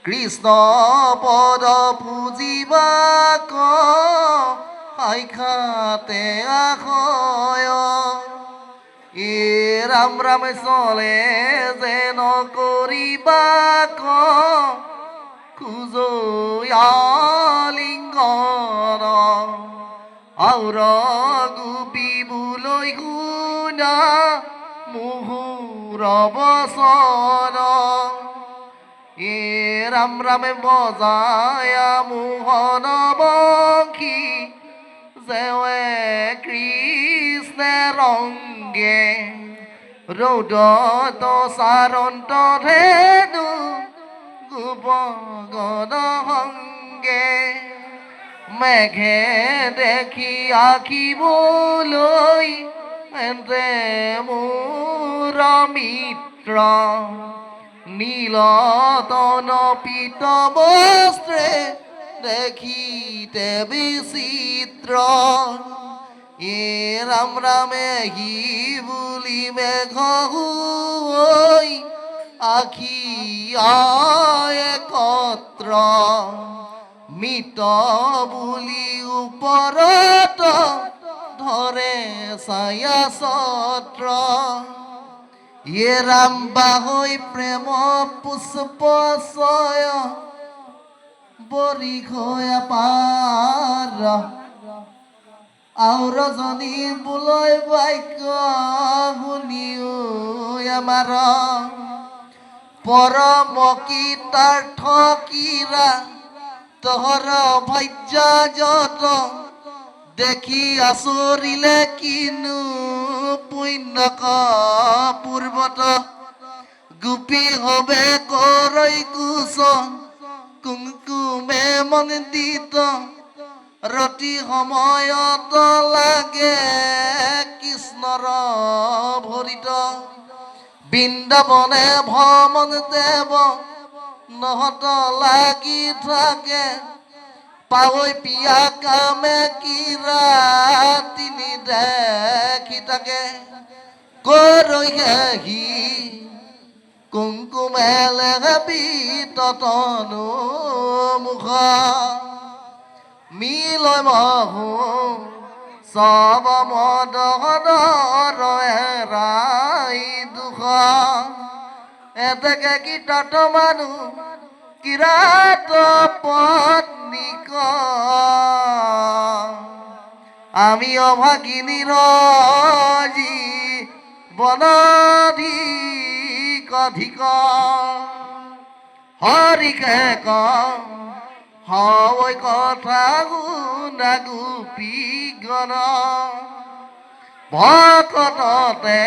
কৃষ্ণ পদ পুজিবাক সাক্ষাতে আশয় এ ৰাম ৰাম চলে যে নকৰিবাক খোজলিংগন আউৰ গোপীবলৈ শুনা মুহুৰ বচন এ ৰাম ৰামে বজায় মোহন বংশী যেৱে কৃষ্ণে ৰংগে ৰৌদত চাৰন্ত ধেনু গোপগণ সংগে মেঘে দেখি আঁকিবলৈ এন্তে মোৰ মিত্ৰ নীলতন পীত বস্ত্ৰে দেখিতে বিচিত্ৰ এ ৰাম ৰামে হি বুলি মেঘ হৈ আখি একত্ৰ মিত বুলি ওপৰত ধৰে ছায়া ছত্ৰ ইয়ে ৰাম বাহৈ প্ৰেম পুষ্পচয় বৰিষৈ পাৰ আৰু ৰজনী বোলৈ বাক্য শুনিও আমাৰ পৰম কীৰ্তাৰ্থ কীৰা তহৰ ভাজ্য যত দেখি আচৰিলে কিনো পুণ্য পূৰ্বত গোপী হবে কৰৈ কুশ কুংকুমে মন্দিত ৰতি সময়ত লাগে কৃষ্ণৰ ভৰিত বৃন্দাবনে ভ্ৰমণ দেৱ নহত লাগি থাকে পাৱৈ পিয়া কামে কিৰা তিনি দেখি থাকে কৰৈ সি কুংকুমে ততনো মুখ মিলয় মহো সব মদৰ এৰাই দুখ এতেকে কীৰ্তত মানুহ কিৰাত পত্নীক আমি অভাগিনীৰ বনধিক অধিক হৰিকে হয় কথা শুনা গোপীগণ ভকততে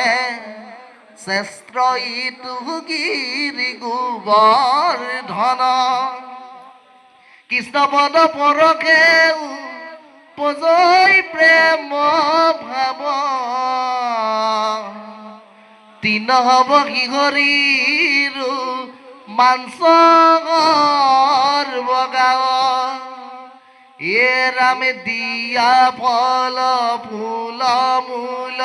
শ্ৰেষ্ঠ ইটো গিৰি গোবৰ্ধন কৃষ্ণ পদ পৰকে পজৈ প্ৰেম ভাৱ তিন হব কিহৰীৰ মাংস বগাৱ এ ৰামে দিয়া ফল ফুল মূল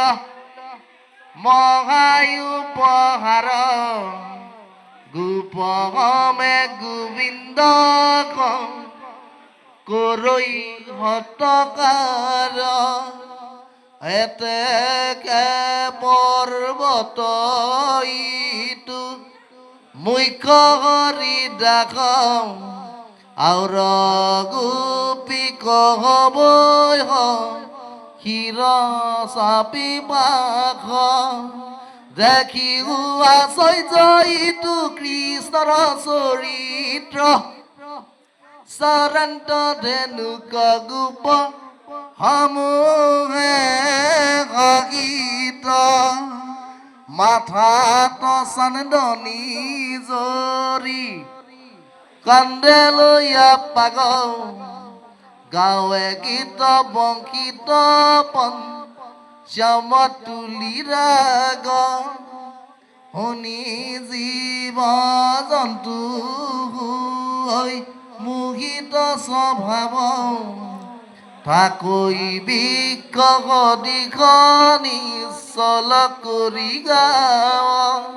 মহায়ুপহাৰ গোপমে গোবিন্দ কৰৈ হতকাৰ এতেকে পৰ্বত ইটো মুখ্য হৰি দাস আউৰ গোপী কহবৈ শিৰ চাপি পাখ দেখি আচৰ্য ইটো কৃষ্ণৰ চৰিত্ৰ চৰন্ত ধেনুক গোপ সমূহে গীত মাথাত চান্দনী জৰি কান্দে লৈয়া পাগ গাঁৱে গীত বংশীত পঞ্চম তুলি ৰাগ শুনি জীৱ জন্তু হৈ মোহিত স্বভাৱ তাকৈ বিক্ষ দিশ নিশ্চল কৰি গাঁও